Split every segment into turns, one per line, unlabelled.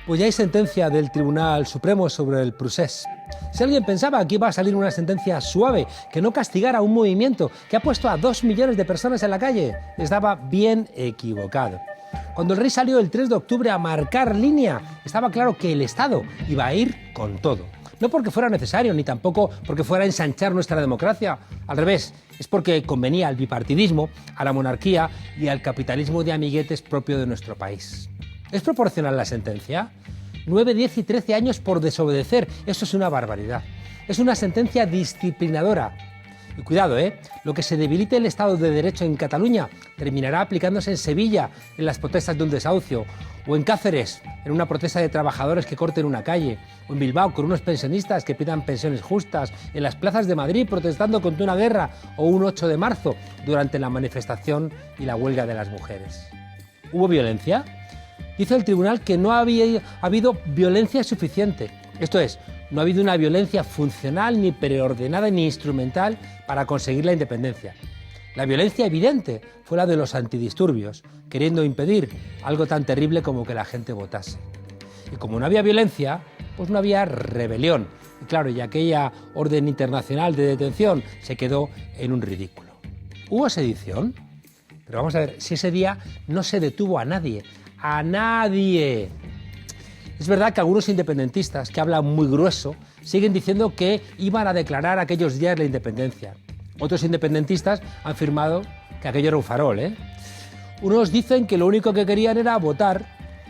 Pues ya hay sentencia del Tribunal Supremo sobre el procés. Si alguien pensaba que iba a salir una sentencia suave, que no castigara un movimiento que ha puesto a 2 millones de personas en la calle, estaba bien equivocado. Cuando el rey salió el 3 de octubre a marcar línea, estaba claro que el Estado iba a ir con todo. No porque fuera necesario, ni tampoco porque fuera a ensanchar nuestra democracia. Al revés, es porque convenía al bipartidismo, a la monarquía y al capitalismo de amiguetes propio de nuestro país. ¿Es proporcional la sentencia? 9, 10 y 13 años por desobedecer. Eso es una barbaridad. Es una sentencia disciplinadora. Y cuidado, lo que se debilite el Estado de Derecho en Cataluña terminará aplicándose en Sevilla, en las protestas de un desahucio, o en Cáceres, en una protesta de trabajadores que corten una calle, o en Bilbao, con unos pensionistas que pidan pensiones justas, en las plazas de Madrid protestando contra una guerra, o un 8 de marzo, durante la manifestación y la huelga de las mujeres. ¿Hubo violencia? Dice el tribunal que no había habido violencia suficiente. Esto es, no ha habido una violencia funcional, ni preordenada, ni instrumental para conseguir la independencia. La violencia evidente fue la de los antidisturbios, queriendo impedir algo tan terrible como que la gente votase. Y como no había violencia, pues no había rebelión. Y claro, y aquella orden internacional de detención se quedó en un ridículo. ¿Hubo sedición? Pero vamos a ver, si ese día no se detuvo a nadie. ¡A nadie! Es verdad que algunos independentistas, que hablan muy grueso, siguen diciendo que iban a declarar aquellos días la independencia. Otros independentistas han afirmado que aquello era un farol, Unos dicen que lo único que querían era votar,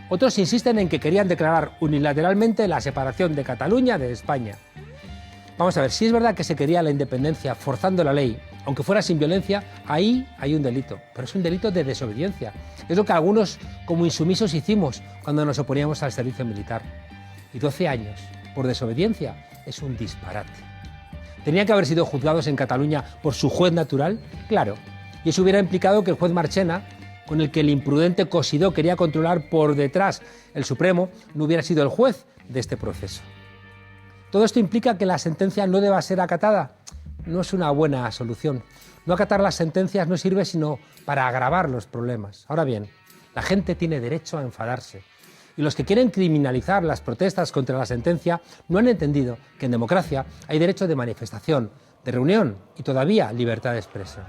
otros insisten en que querían declarar unilateralmente la separación de Cataluña de España. Vamos a ver, si es verdad que se quería la independencia forzando la ley, aunque fuera sin violencia, ahí hay un delito, pero es un delito de desobediencia. Es lo que algunos como insumisos hicimos cuando nos oponíamos al servicio militar. Y 12 años por desobediencia es un disparate. ¿Tenían que haber sido juzgados en Cataluña por su juez natural? Claro. Y eso hubiera implicado que el juez Marchena, con el que el imprudente Cosidó quería controlar por detrás el Supremo, no hubiera sido el juez de este proceso. ¿Todo esto implica que la sentencia no deba ser acatada? No es una buena solución. No acatar las sentencias no sirve sino para agravar los problemas. Ahora bien, la gente tiene derecho a enfadarse. Y los que quieren criminalizar las protestas contra la sentencia no han entendido que en democracia hay derecho de manifestación, de reunión y todavía libertad de expresión.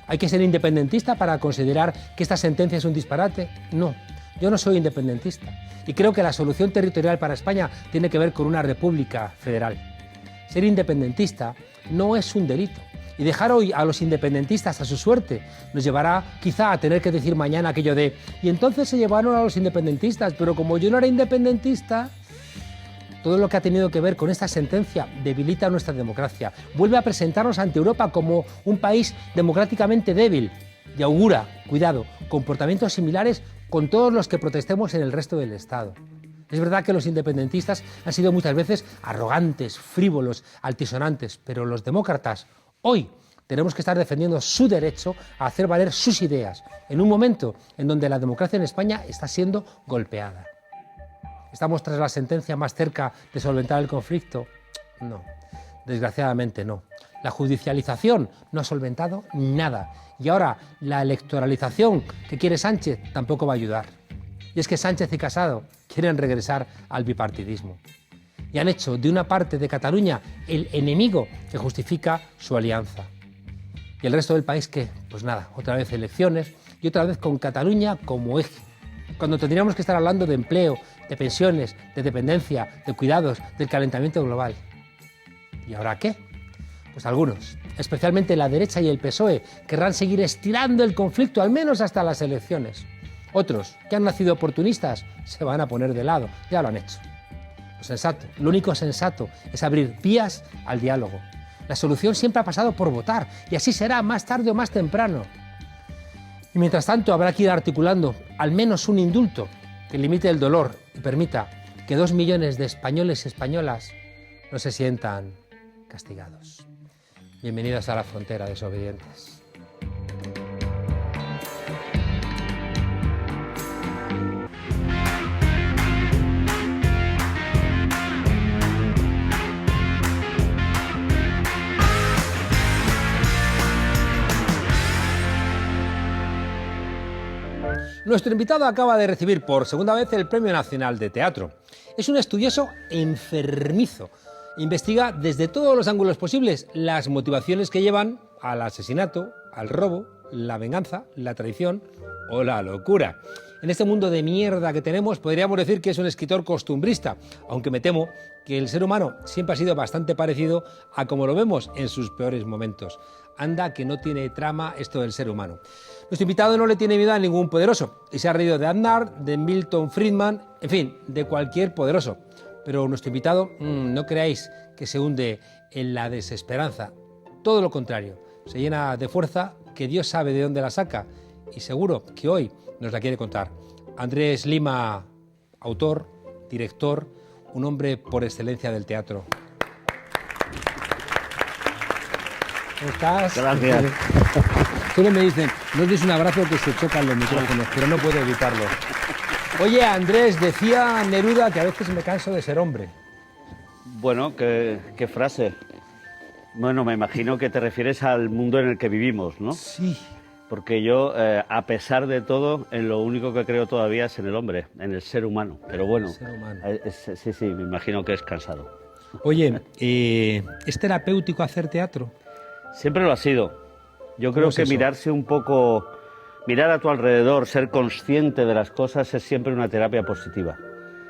¿Hay que ser independentista para considerar que esta sentencia es un disparate? No, yo no soy independentista. Y creo que la solución territorial para España tiene que ver con una república federal. Ser independentista no es un delito. Y dejar hoy a los independentistas a su suerte nos llevará quizá a tener que decir mañana aquello de y entonces se llevaron a los independentistas, pero como yo no era independentista, todo lo que ha tenido que ver con esta sentencia debilita nuestra democracia, vuelve a presentarnos ante Europa como un país democráticamente débil y augura, cuidado, comportamientos similares con todos los que protestemos en el resto del Estado. Es verdad que los independentistas han sido muchas veces arrogantes, frívolos, altisonantes, pero los demócratas hoy tenemos que estar defendiendo su derecho a hacer valer sus ideas en un momento en donde la democracia en España está siendo golpeada. ¿Estamos tras la sentencia más cerca de solventar el conflicto? No, desgraciadamente no. La judicialización no ha solventado nada y ahora la electoralización que quiere Sánchez tampoco va a ayudar. Y es que Sánchez y Casado quieren regresar al bipartidismo. Y han hecho de una parte de Cataluña el enemigo que justifica su alianza. ¿Y el resto del país qué? Pues nada, otra vez elecciones y otra vez con Cataluña como eje. Cuando tendríamos que estar hablando de empleo, de pensiones, de dependencia, de cuidados, del calentamiento global. ¿Y ahora qué? Pues algunos, especialmente la derecha y el PSOE, querrán seguir estirando el conflicto, al menos hasta las elecciones. Otros, que han nacido oportunistas, se van a poner de lado, ya lo han hecho. Lo sensato, lo único sensato es abrir vías al diálogo. La solución siempre ha pasado por votar, y así será más tarde o más temprano. Y mientras tanto habrá que ir articulando al menos un indulto que limite el dolor y permita que 2 millones de españoles y españolas no se sientan castigados. Bienvenidos a la frontera, desobedientes. Nuestro invitado acaba de recibir por segunda vez el Premio Nacional de Teatro. Es un estudioso enfermizo. Investiga desde todos los ángulos posibles las motivaciones que llevan al asesinato, al robo, la venganza, la traición o la locura. En este mundo de mierda que tenemos, podríamos decir que es un escritor costumbrista, aunque me temo que el ser humano siempre ha sido bastante parecido a como lo vemos en sus peores momentos. Anda que no tiene trama esto del ser humano. Nuestro invitado no le tiene miedo a ningún poderoso y se ha reído de Aznar, de Milton Friedman, en fin, de cualquier poderoso. Pero nuestro invitado, no creáis que se hunde en la desesperanza. Todo lo contrario, se llena de fuerza que Dios sabe de dónde la saca y seguro que hoy nos la quiere contar. Andrés Lima, autor, director, un hombre por excelencia del teatro. ¿Cómo estás?
Gracias.
Solo me dicen, no des un abrazo que se chocan los micrófonos, pero no puedo evitarlo. Oye, Andrés, decía Neruda que a veces me canso de ser hombre.
Bueno, ¿qué frase? Bueno, me imagino que te refieres al mundo en el que vivimos, ¿no?
Sí.
Porque yo, a pesar de todo, en lo único que creo todavía es en el hombre, en el ser humano. Pero bueno,
El ser humano.
Sí, me imagino que es cansado.
Oye, ¿es terapéutico hacer teatro?
Siempre lo ha sido. Yo creo que mirarse un poco, mirar a tu alrededor, ser consciente de las cosas es siempre una terapia positiva.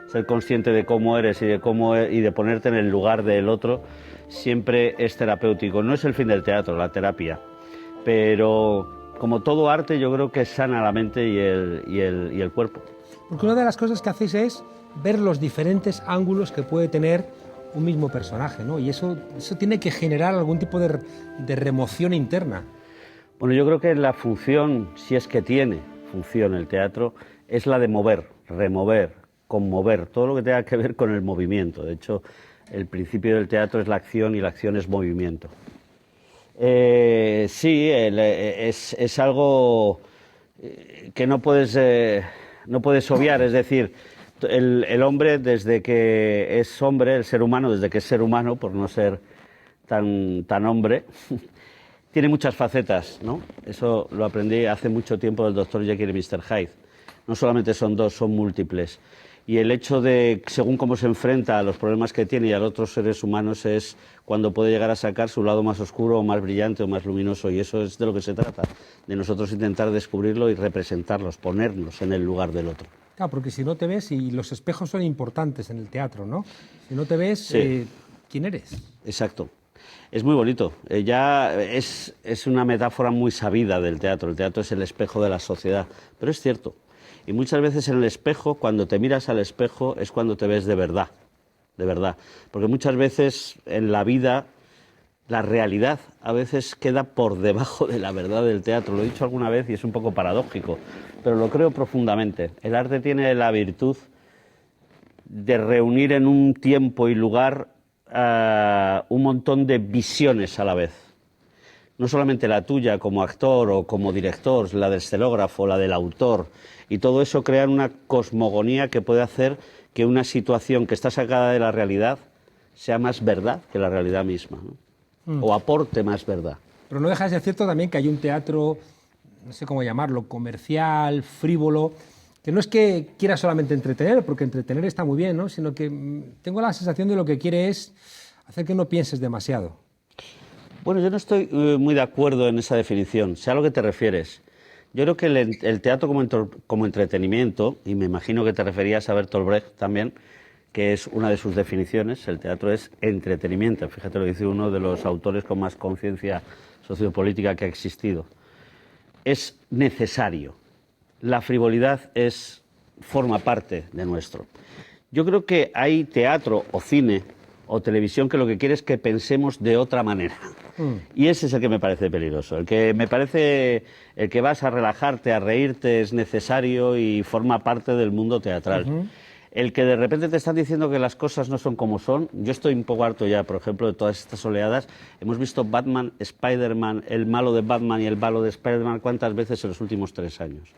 Ser consciente de cómo eres y de ponerte en el lugar del otro siempre es terapéutico. No es el fin del teatro, la terapia, pero como todo arte yo creo que sana la mente y el cuerpo.
Porque una de las cosas que hacéis es ver los diferentes ángulos que puede tener un mismo personaje, ¿no? Y eso tiene que generar algún tipo de remoción interna.
Bueno, yo creo que la función, si es que tiene función el teatro, es la de mover, remover, conmover, todo lo que tenga que ver con el movimiento. De hecho, el principio del teatro es la acción y la acción es movimiento. Sí, es algo que no puedes obviar, es decir, el hombre desde que es hombre, el ser humano desde que es ser humano, por no ser tan hombre, tiene muchas facetas, ¿no? Eso lo aprendí hace mucho tiempo del Dr. Jekyll y Mr. Hyde. No solamente son dos, son múltiples. Y el hecho de, según cómo se enfrenta a los problemas que tiene y a los otros seres humanos, es cuando puede llegar a sacar su lado más oscuro, o más brillante, o más luminoso. Y eso es de lo que se trata, de nosotros intentar descubrirlo y representarlos, ponernos en el lugar del otro.
Claro, porque si no te ves, y los espejos son importantes en el teatro, ¿no? Si no te ves,
sí.
¿Quién eres?
Exacto. Es muy bonito. Ya es una metáfora muy sabida del teatro. El teatro es el espejo de la sociedad. Pero es cierto. Y muchas veces en el espejo, cuando te miras al espejo, es cuando te ves de verdad. De verdad. Porque muchas veces en la vida, la realidad a veces queda por debajo de la verdad del teatro. Lo he dicho alguna vez y es un poco paradójico, pero lo creo profundamente. El arte tiene la virtud de reunir en un tiempo y lugar un montón de visiones a la vez. No solamente la tuya como actor o como director, la del escenógrafo, la del autor, y todo eso crea una cosmogonía que puede hacer que una situación que está sacada de la realidad sea más verdad que la realidad misma, ¿no? O aporte más verdad.
Pero no deja de ser cierto también que hay un teatro, no sé cómo llamarlo, comercial, frívolo, que no es que quiera solamente entretener, porque entretener está muy bien, ¿no? Sino que tengo la sensación de lo que quiere es hacer que no pienses demasiado.
Bueno, yo no estoy muy de acuerdo en esa definición. Sé a lo que te refieres. Yo creo que el teatro como entretenimiento, y me imagino que te referías a Bertolt Brecht también, que es una de sus definiciones, el teatro es entretenimiento. Fíjate lo que dice uno de los autores con más conciencia sociopolítica que ha existido. Es necesario. La frivolidad forma parte de nuestro. Yo creo que hay teatro o cine o televisión que lo que quiere es que pensemos de otra manera. Y ese es el que me parece peligroso. El que vas a relajarte, a reírte, es necesario y forma parte del mundo teatral. El que de repente te están diciendo que las cosas no son como son, yo estoy un poco harto ya, por ejemplo, de todas estas oleadas. Hemos visto Batman, Spider-Man, el malo de Batman y el malo de Spider-Man, ¿cuántas veces en los últimos 3 años?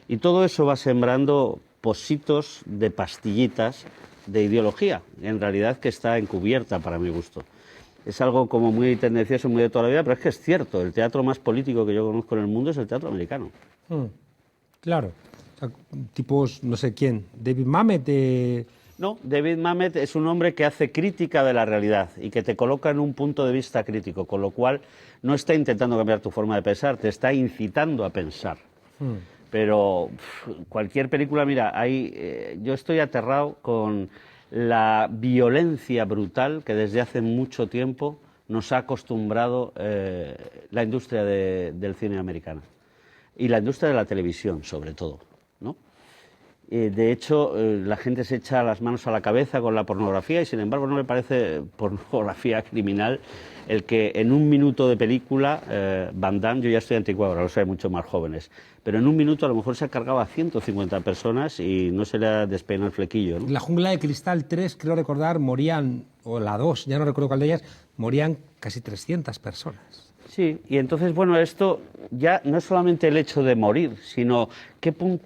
Y todo eso va sembrando positos de pastillitas de ideología, en realidad que está encubierta para mi gusto. Es algo como muy tendencioso, muy de toda la vida, pero es que es cierto, el teatro más político que yo conozco en el mundo es el teatro americano.
Claro. O sea, tipos, no sé quién, David Mamet.
No, David Mamet es un hombre que hace crítica de la realidad y que te coloca en un punto de vista crítico, con lo cual no está intentando cambiar tu forma de pensar, te está incitando a pensar. Pero cualquier película, mira, yo estoy aterrado con la violencia brutal que desde hace mucho tiempo nos ha acostumbrado la industria del cine americana y la industria de la televisión, sobre todo, ¿no? De hecho, la gente se echa las manos a la cabeza con la pornografía y, sin embargo, no me parece pornografía criminal el que en un minuto de película, Van Damme, yo ya estoy anticuado, ahora lo sé, mucho más jóvenes, pero en un minuto a lo mejor se ha cargado a 150 personas y no se le ha despeinado el flequillo, ¿no?
En La Jungla de Cristal 3, creo recordar, morían, o la 2, ya no recuerdo cuál de ellas, morían casi 300 personas.
Sí, y entonces, bueno, esto ya no es solamente el hecho de morir, sino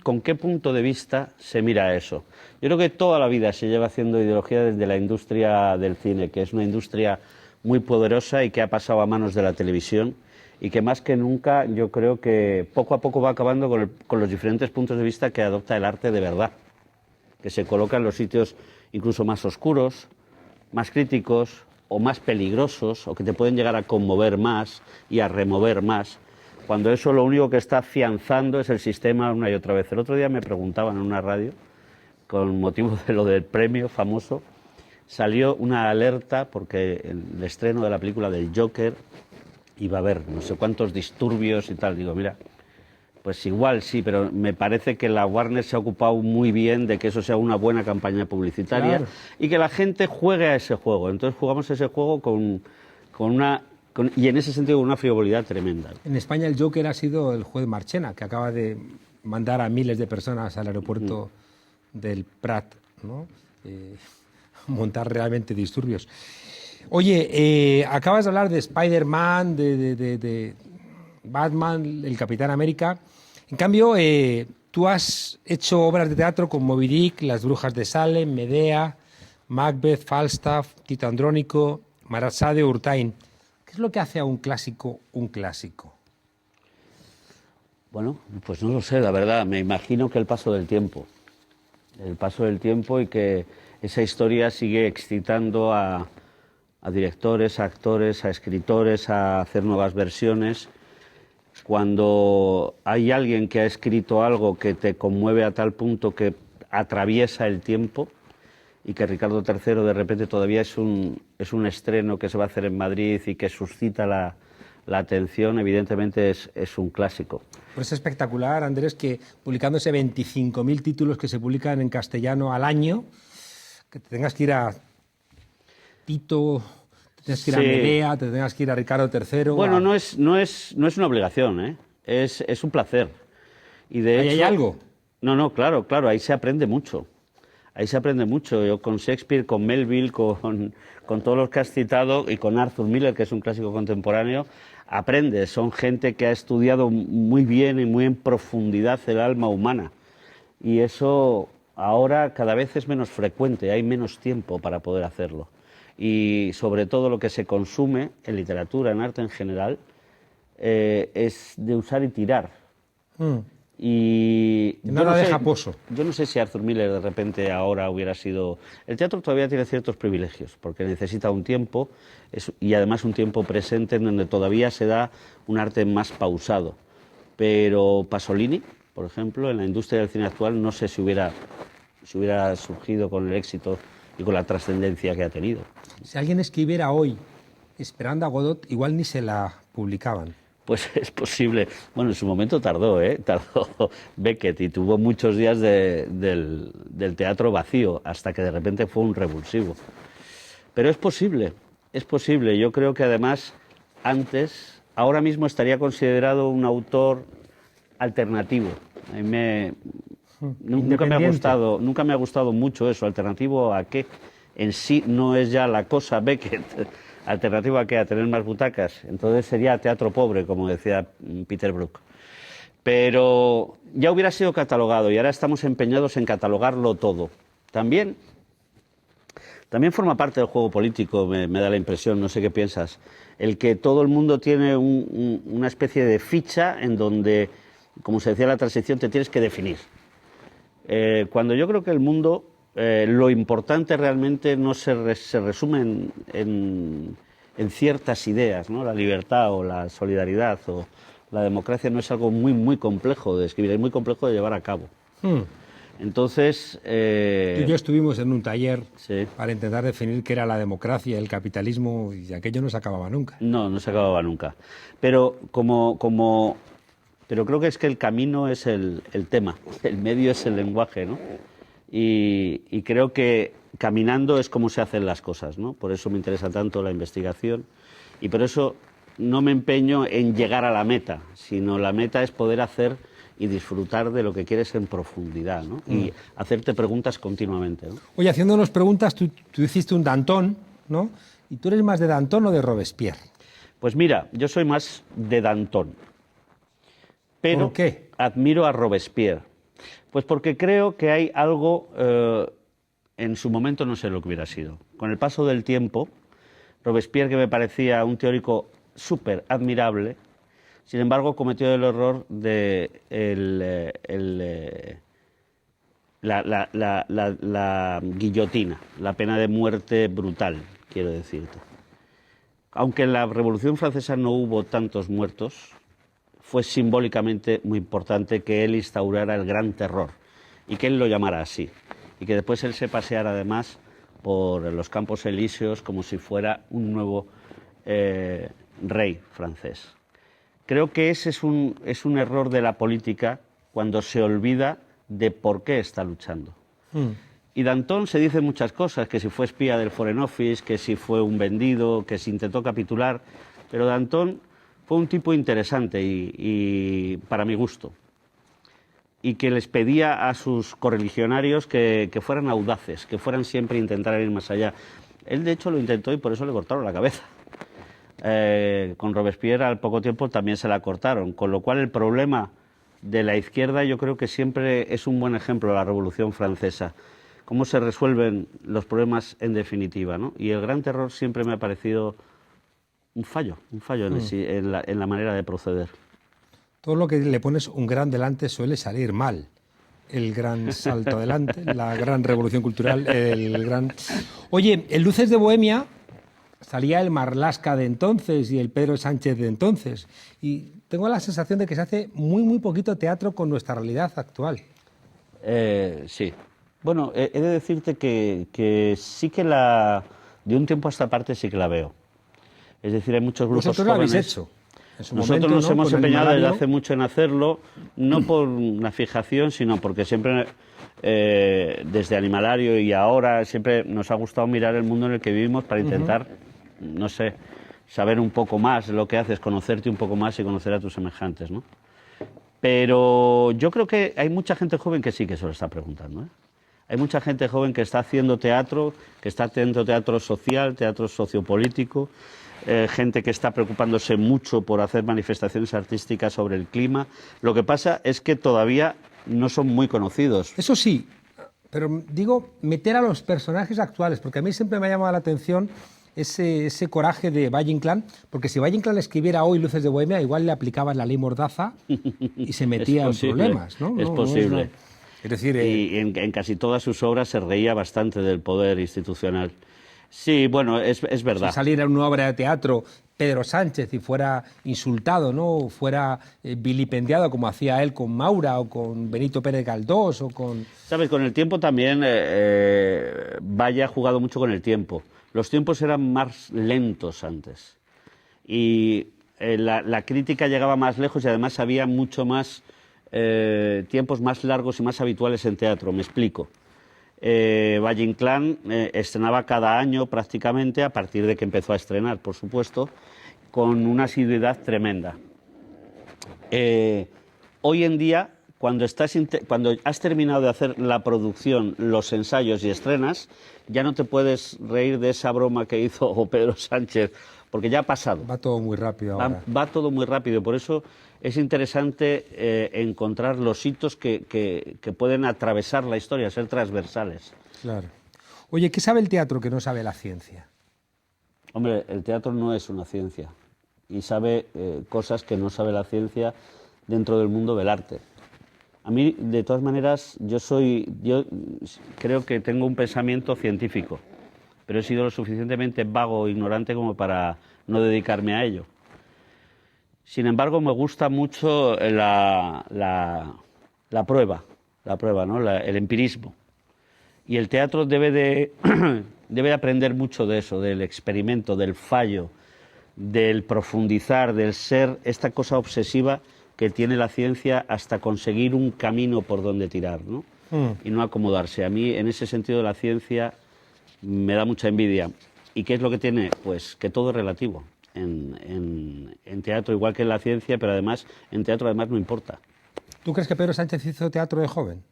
con qué punto de vista se mira eso. Yo creo que toda la vida se lleva haciendo ideología desde la industria del cine, que es una industria muy poderosa y que ha pasado a manos de la televisión y que más que nunca yo creo que poco a poco va acabando con los diferentes puntos de vista que adopta el arte de verdad, que se coloca en los sitios incluso más oscuros, más críticos o más peligrosos, o que te pueden llegar a conmover más y a remover más, cuando eso lo único que está afianzando es el sistema una y otra vez. El otro día me preguntaban en una radio, con motivo de lo del premio famoso, salió una alerta porque en el estreno de la película del Joker iba a haber no sé cuántos disturbios y tal. Digo, mira, pues igual sí, pero me parece que la Warner se ha ocupado muy bien de que eso sea una buena campaña publicitaria, claro, y que la gente juegue a ese juego. Entonces jugamos ese juego y en ese sentido con una frivolidad tremenda.
En España el Joker ha sido el juez Marchena, que acaba de mandar a miles de personas al aeropuerto del Prat, ¿no? Montar realmente disturbios. Oye, acabas de hablar de Spider-Man, de Batman, el Capitán América. En cambio, tú has hecho obras de teatro como Moby Dick, Las Brujas de Salem, Medea, Macbeth, Falstaff, Tito Andrónico, Marasade, Urtain. ¿Qué es lo que hace a un clásico un clásico?
Bueno, pues no lo sé, la verdad. Me imagino que el paso del tiempo. El paso del tiempo y que esa historia sigue excitando a directores, a actores, a escritores a hacer nuevas versiones. Cuando hay alguien que ha escrito algo que te conmueve a tal punto que atraviesa el tiempo y que Ricardo III de repente todavía es un estreno que se va a hacer en Madrid y que suscita la atención, evidentemente es un clásico.
Pues es espectacular, Andrés, que publicándose 25.000 títulos que se publican en castellano al año, que te tengas que ir a Tito, te tengas que ir a Medea, te tengas que ir a Ricardo III...
Bueno, no es una obligación, ¿eh? Es un placer. Y de hecho,
¿hay algo?
No, claro, ahí se aprende mucho. Ahí se aprende mucho. Yo con Shakespeare, con Melville, con todos los que has citado y con Arthur Miller, que es un clásico contemporáneo, aprendes. Son gente que ha estudiado muy bien y muy en profundidad el alma humana. Y eso ahora cada vez es menos frecuente, hay menos tiempo para poder hacerlo. Y sobre todo lo que se consume en literatura, en arte en general, es de usar y tirar. Y
nada deja pozo.
Yo no sé si Arthur Miller de repente ahora hubiera sido... El teatro todavía tiene ciertos privilegios, porque necesita un tiempo, y además un tiempo presente en donde todavía se da un arte más pausado. Pero Pasolini, por ejemplo, en la industria del cine actual, no sé si hubiera surgido con el éxito y con la trascendencia que ha tenido.
Si alguien escribiera hoy Esperando a Godot, igual ni se la publicaban.
Pues es posible. Bueno, en su momento tardó Beckett y tuvo muchos días del teatro vacío, hasta que de repente fue un revulsivo. Pero es posible. Yo creo que además ahora mismo estaría considerado un autor alternativo. Nunca me ha gustado mucho eso. ¿Alternativo a qué? En sí no es ya la cosa Beckett. ¿Alternativo a qué? A tener más butacas. Entonces sería teatro pobre, como decía Peter Brook. Pero ya hubiera sido catalogado y ahora estamos empeñados en catalogarlo todo. También forma parte del juego político, me da la impresión, no sé qué piensas, el que todo el mundo tiene una especie de ficha en donde, como se decía en la transición, te tienes que definir. Cuando yo creo que el mundo, lo importante realmente no se resume en ciertas ideas, ¿no? La libertad o la solidaridad o la democracia no es algo muy, muy complejo de escribir, es muy complejo de llevar a cabo. Entonces...
Tú y yo estuvimos en un taller
sí.
para intentar definir qué era la democracia, el capitalismo, y aquello no se acababa nunca.
No se acababa nunca. Pero pero creo que es que el camino es el tema, el medio es el lenguaje, ¿no? Y creo que caminando es como se hacen las cosas, ¿no? Por eso me interesa tanto la investigación y por eso no me empeño en llegar a la meta, sino la meta es poder hacer y disfrutar de lo que quieres en profundidad, ¿no? Y hacerte preguntas continuamente, ¿no?
Oye, haciéndonos preguntas, tú hiciste un Danton, ¿no? ¿Y tú eres más de Danton o de Robespierre?
Pues mira, yo soy más de Danton. Pero
¿Por qué?
admiro a Robespierre. Pues porque creo que hay algo, en su momento no sé lo que hubiera sido. Con el paso del tiempo, Robespierre, que me parecía un teórico súper admirable, sin embargo cometió el error de la guillotina, la pena de muerte brutal, quiero decirte. Aunque en la Revolución Francesa no hubo tantos muertos, fue simbólicamente muy importante que él instaurara el gran terror y que él lo llamara así. Y que después él se paseara además por los Campos Elíseos como si fuera un nuevo rey francés. Creo que ese es un error de la política cuando se olvida de por qué está luchando. Y Danton se dice muchas cosas, que si fue espía del Foreign Office, que si fue un vendido, que si intentó capitular, pero Danton fue un tipo interesante y para mi gusto, y que les pedía a sus correligionarios que fueran audaces, que fueran siempre a intentar ir más allá. Él de hecho lo intentó y por eso le cortaron la cabeza. Con Robespierre al poco tiempo también se la cortaron, con lo cual el problema de la izquierda yo creo que siempre es un buen ejemplo de la Revolución Francesa, cómo se resuelven los problemas en definitiva, ¿no? Y el gran terror siempre me ha parecido un fallo en la manera de proceder.
Todo lo que le pones un gran delante suele salir mal. El gran salto adelante, la gran revolución cultural, el gran... Oye, en Luces de Bohemia salía el Marlaska de entonces y el Pedro Sánchez de entonces. Y tengo la sensación de que se hace muy, muy poquito teatro con nuestra realidad actual.
Sí. Bueno, he de decirte que sí que de un tiempo a esta parte sí que la veo. Es decir, hay muchos grupos
¿Vosotros lo
jóvenes.
habéis hecho?
Nosotros
momento,
nos
¿no?
hemos
Con el
empeñado desde
Malario.
hace mucho en hacerlo, no por una fijación, sino porque siempre, desde Animalario y ahora, siempre nos ha gustado mirar el mundo en el que vivimos para intentar, no sé, saber un poco más lo que haces, conocerte un poco más y conocer a tus semejantes, ¿no? Pero yo creo que hay mucha gente joven que sí que se lo está preguntando, ¿eh? Hay mucha gente joven que está haciendo teatro, que está haciendo teatro social, teatro sociopolítico, gente que está preocupándose mucho por hacer manifestaciones artísticas sobre el clima. Lo que pasa es que todavía no son muy conocidos.
Eso sí, pero digo, meter a los personajes actuales, porque a mí siempre me ha llamado la atención ese coraje de Valle Inclán, porque si Valle Inclán escribiera hoy Luces de Bohemia, igual le aplicaban la ley Mordaza y se metía en problemas, ¿no?
Es posible.
Es decir,
y en casi todas sus obras se reía bastante del poder institucional. Sí, bueno, es verdad.
Si saliera en una obra de teatro Pedro Sánchez y fuera insultado, ¿no? Fuera vilipendiado como hacía él con Maura o con Benito Pérez Galdós o con...
Sabes, con el tiempo también Valle ha jugado mucho con el tiempo. Los tiempos eran más lentos antes y la crítica llegaba más lejos y además había mucho más tiempos más largos y más habituales en teatro. Me explico. Valle Inclán estrenaba cada año prácticamente, a partir de que empezó a estrenar, por supuesto, con una asiduidad tremenda. Hoy en día, cuando has terminado de hacer la producción, los ensayos y estrenas, ya no te puedes reír de esa broma que hizo Pedro Sánchez, porque ya ha pasado.
Va todo muy rápido ahora.
Va todo muy rápido, por eso es interesante encontrar los hitos que pueden atravesar la historia, ser transversales.
Claro. Oye, ¿qué sabe el teatro que no sabe la ciencia?
Hombre, el teatro no es una ciencia y sabe cosas que no sabe la ciencia dentro del mundo del arte. A mí, de todas maneras, yo creo que tengo un pensamiento científico, pero he sido lo suficientemente vago e ignorante como para no dedicarme a ello. Sin embargo, me gusta mucho la prueba, ¿no? El empirismo. Y el teatro debe aprender mucho de eso, del experimento, del fallo, del profundizar, del ser esta cosa obsesiva que tiene la ciencia hasta conseguir un camino por donde tirar, ¿no? Y no acomodarse. A mí, en ese sentido, la ciencia me da mucha envidia. ¿Y qué es lo que tiene? Pues que todo es relativo. En teatro, igual que en la ciencia, pero además, en teatro además no importa.
¿Tú crees que Pedro Sánchez hizo teatro de joven?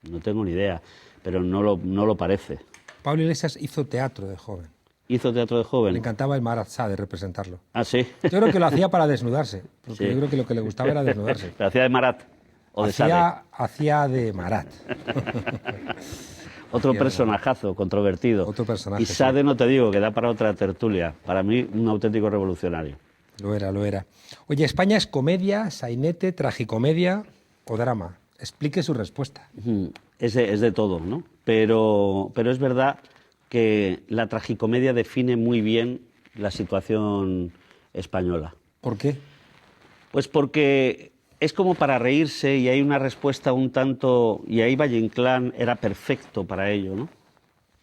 No tengo ni idea, pero no lo parece.
Pablo Iglesias hizo teatro de joven.
¿Hizo teatro de joven?
Le encantaba el Marat Sá de representarlo.
¿Ah, sí?
Yo creo que lo hacía para desnudarse, porque
Sí.
yo creo que lo que le gustaba era desnudarse.
¿Pero hacía de Marat o de Sade?
Hacía de Marat.
Otro personajazo, controvertido.
Otro personaje,
Y Sade, no te digo, que da para otra tertulia. Para mí, un auténtico revolucionario.
Lo era, lo era. Oye, ¿España es comedia, sainete, tragicomedia o drama? Explique su respuesta.
Es de todo, ¿no? Pero es verdad que la tragicomedia define muy bien la situación española.
¿Por qué?
Pues porque es como para reírse y hay una respuesta un tanto... Y ahí Valle Inclán era perfecto para ello, ¿no?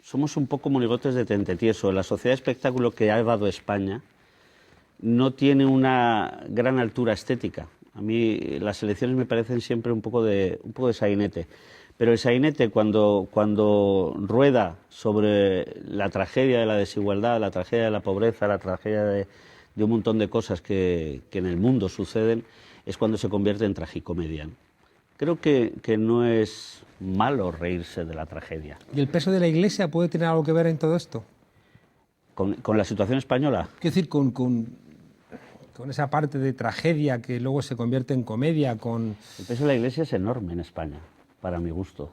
Somos un poco monigotes de tentetieso. La sociedad de espectáculo que ha dado España no tiene una gran altura estética. A mí las elecciones me parecen siempre un poco de sainete. Pero el sainete, cuando rueda sobre la tragedia de la desigualdad, la tragedia de la pobreza, la tragedia de un montón de cosas que en el mundo suceden, es cuando se convierte en tragicomedia, ¿no? Creo que no es malo reírse de la tragedia.
¿Y el peso de la Iglesia puede tener algo que ver en todo esto?
¿Con la situación española?
Quiero decir, con esa parte de tragedia que luego se convierte en comedia,
El peso de la Iglesia es enorme en España, para mi gusto.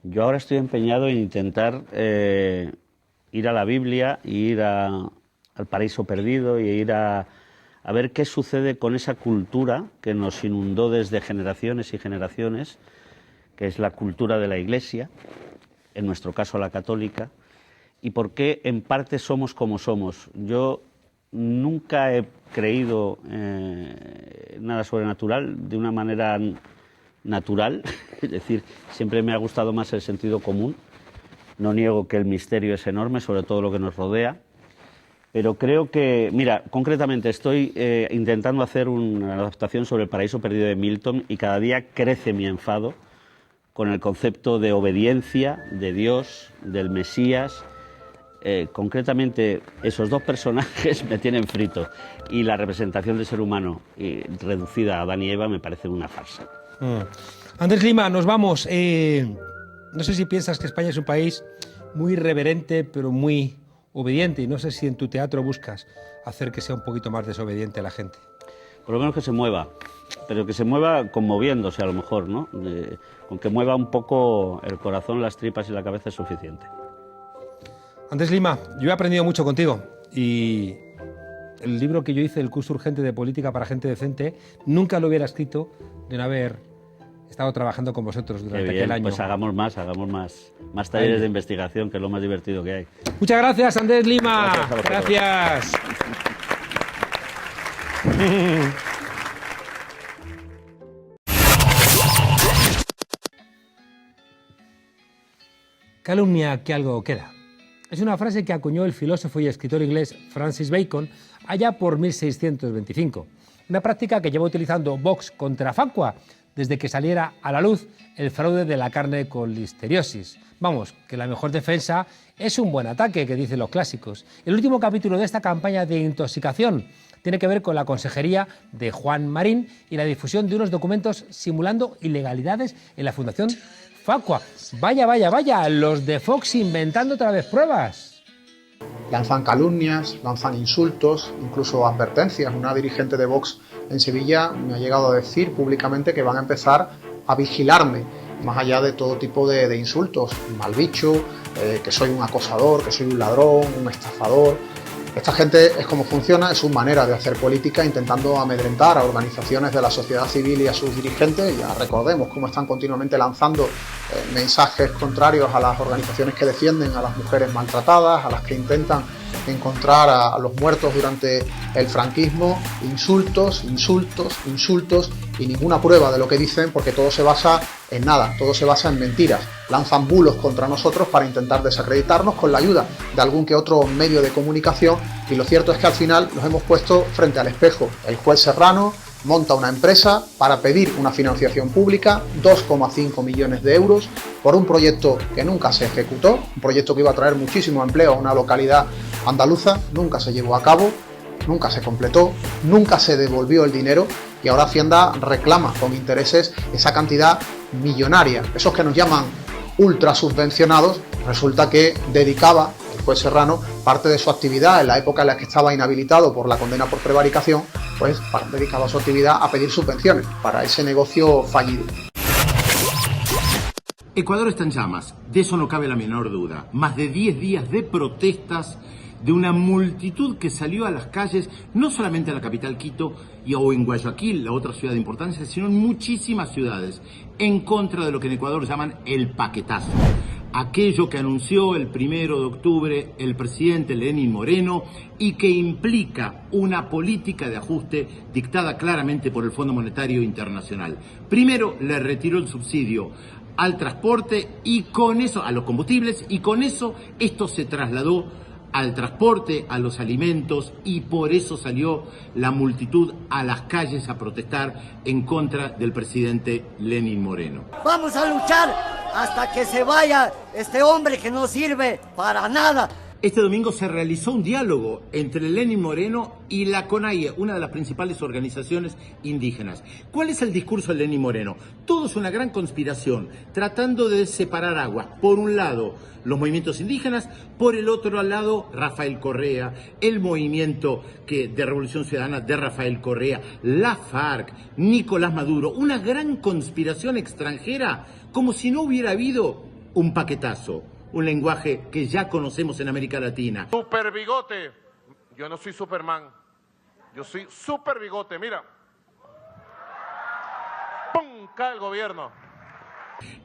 Yo ahora estoy empeñado en intentar ir a la Biblia, y ir al Paraíso Perdido, y ir a ver qué sucede con esa cultura que nos inundó desde generaciones y generaciones, que es la cultura de la Iglesia, en nuestro caso la católica, y por qué en parte somos como somos. Yo nunca he creído nada sobrenatural de una manera natural, es decir, siempre me ha gustado más el sentido común. No niego que el misterio es enorme, sobre todo lo que nos rodea, pero creo que, mira, concretamente estoy intentando hacer una adaptación sobre el Paraíso Perdido de Milton y cada día crece mi enfado con el concepto de obediencia, de Dios, del Mesías. Concretamente, esos dos personajes me tienen frito y la representación del ser humano reducida a Adán y Eva me parece una farsa.
Andrés Lima, nos vamos. No sé si piensas que España es un país muy irreverente, pero muy obediente, y no sé si en tu teatro buscas hacer que sea un poquito más desobediente la gente.
Por lo menos que se mueva, pero que se mueva conmoviéndose a lo mejor, ¿no? Con que mueva un poco el corazón, las tripas y la cabeza es suficiente.
Andrés Lima, yo he aprendido mucho contigo y el libro que yo hice, el curso urgente de política para gente decente, nunca lo hubiera escrito de no haber estado trabajando con vosotros durante aquel año.
Pues hagamos más talleres de investigación, que es lo más divertido que hay.
Muchas gracias, Andrés Lima. Gracias. Calumnia que algo queda. Es una frase que acuñó el filósofo y escritor inglés Francis Bacon allá por 1625. Una práctica que lleva utilizando Vox contra Facua desde que saliera a la luz el fraude de la carne con listeriosis. Vamos, que la mejor defensa es un buen ataque, que dicen los clásicos. El último capítulo de esta campaña de intoxicación tiene que ver con la consejería de Juan Marín y la difusión de unos documentos simulando ilegalidades en la Fundación Facua. Vaya, vaya, vaya, los de Vox inventando otra vez pruebas.
Lanzan calumnias, lanzan insultos, incluso advertencias. Una dirigente de Vox en Sevilla me ha llegado a decir públicamente que van a empezar a vigilarme, más allá de todo tipo de insultos, mal bicho, que soy un acosador, que soy un ladrón, un estafador. Esta gente es como funciona, es su manera de hacer política, intentando amedrentar a organizaciones de la sociedad civil y a sus dirigentes. Ya recordemos cómo están continuamente lanzando mensajes contrarios a las organizaciones que defienden a las mujeres maltratadas, a las que intentan encontrar a los muertos durante el franquismo. Insultos, insultos, insultos y ninguna prueba de lo que dicen, porque todo se basa en nada, todo se basa en mentiras. Lanzan bulos contra nosotros para intentar desacreditarnos con la ayuda de algún que otro medio de comunicación, y lo cierto es que al final nos hemos puesto frente al espejo. El juez Serrano monta una empresa para pedir una financiación pública, 2,5 millones de euros, por un proyecto que nunca se ejecutó, un proyecto que iba a traer muchísimo empleo a una localidad andaluza. Nunca se llevó a cabo, nunca se completó, nunca se devolvió el dinero, y ahora Hacienda reclama con intereses esa cantidad millonaria. Esos que nos llaman ultra subvencionados, resulta que dedicaba el juez Serrano parte de su actividad en la época en la que estaba inhabilitado por la condena por prevaricación, pues dedicaba su actividad a pedir subvenciones para ese negocio fallido.
Ecuador está en llamas, de eso no cabe la menor duda. Más de 10 días de protestas de una multitud que salió a las calles, no solamente en la capital Quito o en Guayaquil, la otra ciudad de importancia, sino en muchísimas ciudades, en contra de lo que en Ecuador llaman el paquetazo. Aquello que anunció el 1 de octubre el presidente Lenín Moreno y que implica una política de ajuste dictada claramente por el Fondo Monetario Internacional. Primero le retiró el subsidio al transporte y con eso, a los combustibles, y con eso esto se trasladó al transporte, a los alimentos, y por eso salió la multitud a las calles a protestar en contra del presidente Lenín Moreno.
Vamos a luchar hasta que se vaya este hombre que no sirve para nada.
Este domingo se realizó un diálogo entre Lenín Moreno y la CONAIE, una de las principales organizaciones indígenas. ¿Cuál es el discurso de Lenín Moreno? Todo es una gran conspiración, tratando de separar aguas. Por un lado, los movimientos indígenas, por el otro lado, Rafael Correa, el movimiento de Revolución Ciudadana de Rafael Correa, la FARC, Nicolás Maduro. Una gran conspiración extranjera, como si no hubiera habido un paquetazo. Un lenguaje que ya conocemos en América Latina.
Super bigote. Yo no soy Superman. Yo soy super bigote. Mira. ¡Pum! Cae el gobierno.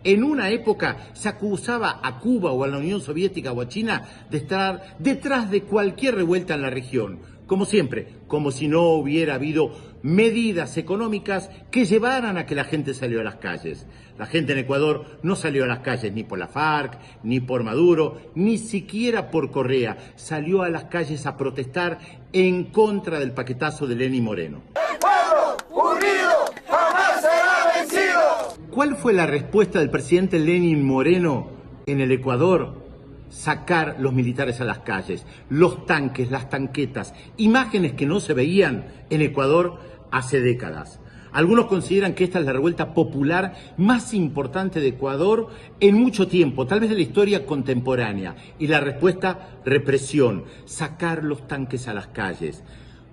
En una época se acusaba a Cuba o a la Unión Soviética o a China de estar detrás de cualquier revuelta en la región. Como siempre, como si no hubiera habido medidas económicas que llevaran a que la gente salió a las calles. La gente en Ecuador no salió a las calles ni por la FARC, ni por Maduro, ni siquiera por Correa. Salió a las calles a protestar en contra del paquetazo de Lenín Moreno.
¡El pueblo unido jamás será vencido!
¿Cuál fue la respuesta del presidente Lenín Moreno en el Ecuador? Sacar los militares a las calles, los tanques, las tanquetas, imágenes que no se veían en Ecuador hace décadas. Algunos consideran que esta es la revuelta popular más importante de Ecuador en mucho tiempo, tal vez de la historia contemporánea. Y la respuesta, represión, sacar los tanques a las calles.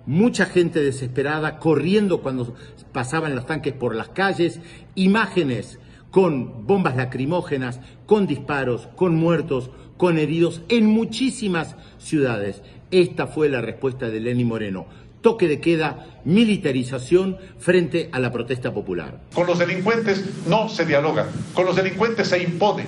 Mucha gente desesperada corriendo cuando pasaban los tanques por las calles, imágenes con bombas lacrimógenas, con disparos, con muertos, con heridos en muchísimas ciudades. Esta fue la respuesta de Lenín Moreno. Toque de queda, militarización frente a la protesta popular.
Con los delincuentes no se dialoga, con los delincuentes se impone.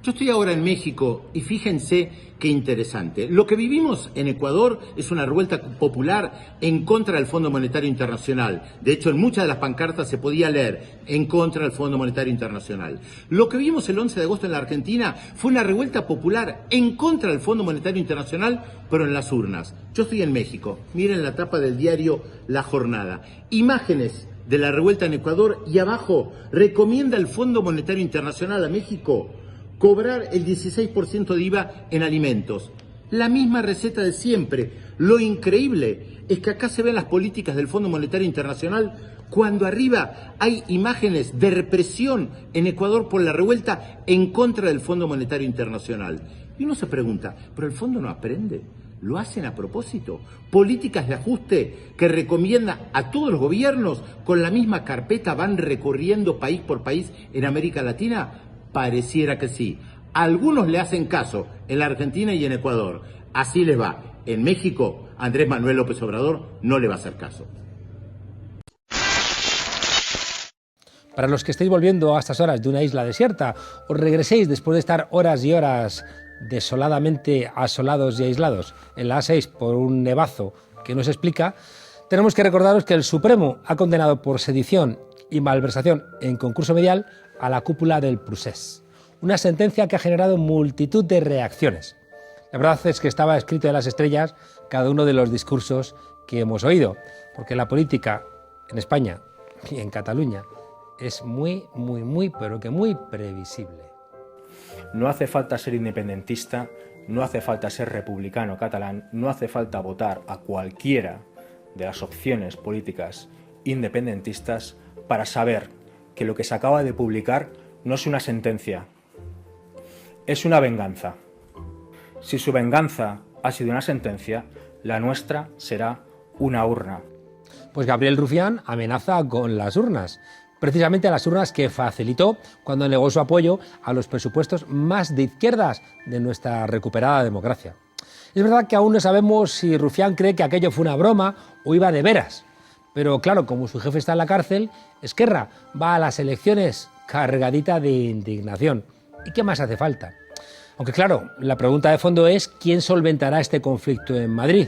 Yo estoy ahora en México y fíjense qué interesante. Lo que vivimos en Ecuador es una revuelta popular en contra del Fondo Monetario Internacional. De hecho, en muchas de las pancartas se podía leer en contra del Fondo Monetario Internacional. Lo que vimos el 11 de agosto en la Argentina fue una revuelta popular en contra del Fondo Monetario Internacional, pero en las urnas. Yo estoy en México. Miren la tapa del diario La Jornada. Imágenes de la revuelta en Ecuador y abajo recomienda el Fondo Monetario Internacional a México cobrar el 16% de IVA en alimentos. La misma receta de siempre. Lo increíble es que acá se ven las políticas del Fondo Monetario Internacional cuando arriba hay imágenes de represión en Ecuador por la revuelta en contra del Fondo Monetario Internacional. Y uno se pregunta, ¿pero el fondo no aprende? ¿Lo hacen a propósito? Políticas de ajuste que recomienda a todos los gobiernos con la misma carpeta van recorriendo país por país en América Latina. Pareciera que sí. Algunos le hacen caso en la Argentina y en Ecuador. Así les va. En México Andrés Manuel López Obrador no le va a hacer caso.
Para los que estéis volviendo a estas horas de una isla desierta, os regreséis después de estar horas y horas desoladamente asolados y aislados en la A6 por un nevazo que no se explica, tenemos que recordaros que el Supremo ha condenado por sedición y malversación en concurso medial a la cúpula del Procés. Una sentencia que ha generado multitud de reacciones. La verdad es que estaba escrito en las estrellas cada uno de los discursos que hemos oído, porque la política en España y en Cataluña es muy, pero que muy previsible.
No hace falta ser independentista, no hace falta ser republicano catalán, no hace falta votar a cualquiera de las opciones políticas independentistas para saber que lo que se acaba de publicar no es una sentencia, es una venganza. Si su venganza ha sido una sentencia, la nuestra será una urna.
Pues Gabriel Rufián amenaza con las urnas. Precisamente a las urnas que facilitó cuando negó su apoyo a los presupuestos más de izquierdas de nuestra recuperada democracia. Es verdad que aún no sabemos si Rufián cree que aquello fue una broma o iba de veras. Pero claro, como su jefe está en la cárcel, Esquerra va a las elecciones cargadita de indignación. ¿Y qué más hace falta? Aunque claro, la pregunta de fondo es ¿quién solventará este conflicto en Madrid?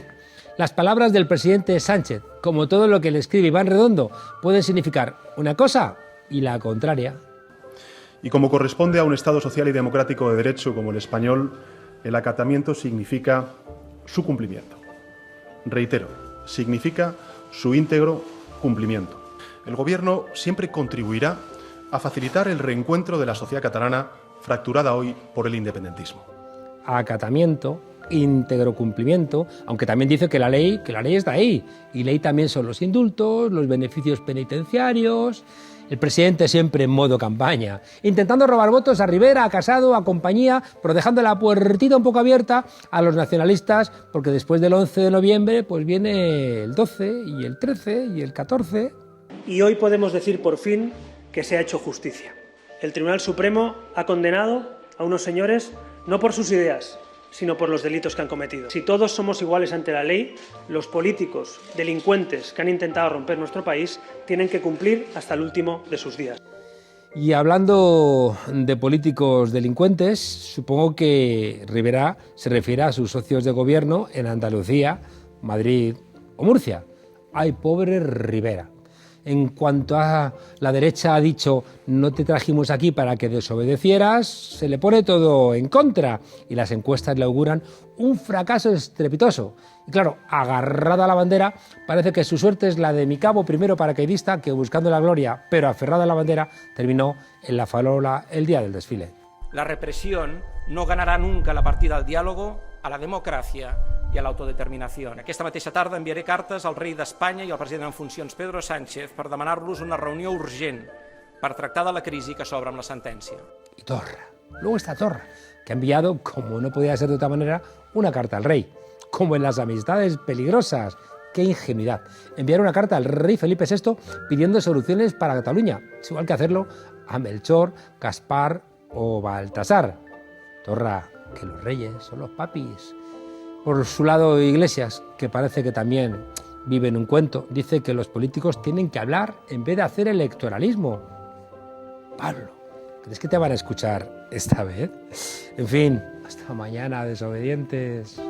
Las palabras del presidente Sánchez, como todo lo que le escribe Iván Redondo, pueden significar una cosa y la contraria.
Y como corresponde a un Estado social y democrático de derecho como el español, el acatamiento significa su cumplimiento. Reitero, significa su íntegro cumplimiento. El Gobierno siempre contribuirá a facilitar el reencuentro de la sociedad catalana fracturada hoy por el independentismo.
Acatamiento, íntegro cumplimiento, aunque también dice que la ley está ahí. Y ley también son los indultos, los beneficios penitenciarios. El presidente siempre en modo campaña, intentando robar votos a Rivera, a Casado, a compañía, pero dejando la puertita un poco abierta a los nacionalistas, porque después del 11 de noviembre pues viene el 12 y el 13 y el 14.
Y hoy podemos decir por fin que se ha hecho justicia. El Tribunal Supremo ha condenado a unos señores no por sus ideas, sino por los delitos que han cometido. Si todos somos iguales ante la ley, los políticos, delincuentes que han intentado romper nuestro país, tienen que cumplir hasta el último de sus días.
Y hablando de políticos delincuentes, supongo que Rivera se refiere a sus socios de gobierno en Andalucía, Madrid o Murcia. ¡Ay, pobre Rivera! En cuanto a la derecha ha dicho no te trajimos aquí para que desobedecieras, se le pone todo en contra y las encuestas le auguran un fracaso estrepitoso. Y claro, agarrada a la bandera, parece que su suerte es la de mi cabo primero paracaidista que buscando la gloria, pero aferrada a la bandera, terminó en la farola el día del desfile.
La represión no ganarà nunca la partida al diàlogo, a la democràcia i a l'autodeterminació. Aquesta mateixa tarda enviaré cartes al rei d'Espanya i al president en funcions Pedro Sánchez per demanar-los una reunió urgent per tractar de la crisi que s'obre amb la sentència.
Y Torra. Luego está Torra, que ha enviado, como no podía ser de otra manera, una carta al rey. Como en las amistades peligrosas. ¡Qué ingenuidad! Enviar una carta al rey Felipe VI pidiendo soluciones para Cataluña. Es igual que hacerlo a Melchor, Gaspar o Baltasar. Torra, que los reyes son los papis. Por su lado, Iglesias, que parece que también vive en un cuento, dice que los políticos tienen que hablar en vez de hacer electoralismo. Pablo, ¿crees que te van a escuchar esta vez? En fin, hasta mañana, desobedientes.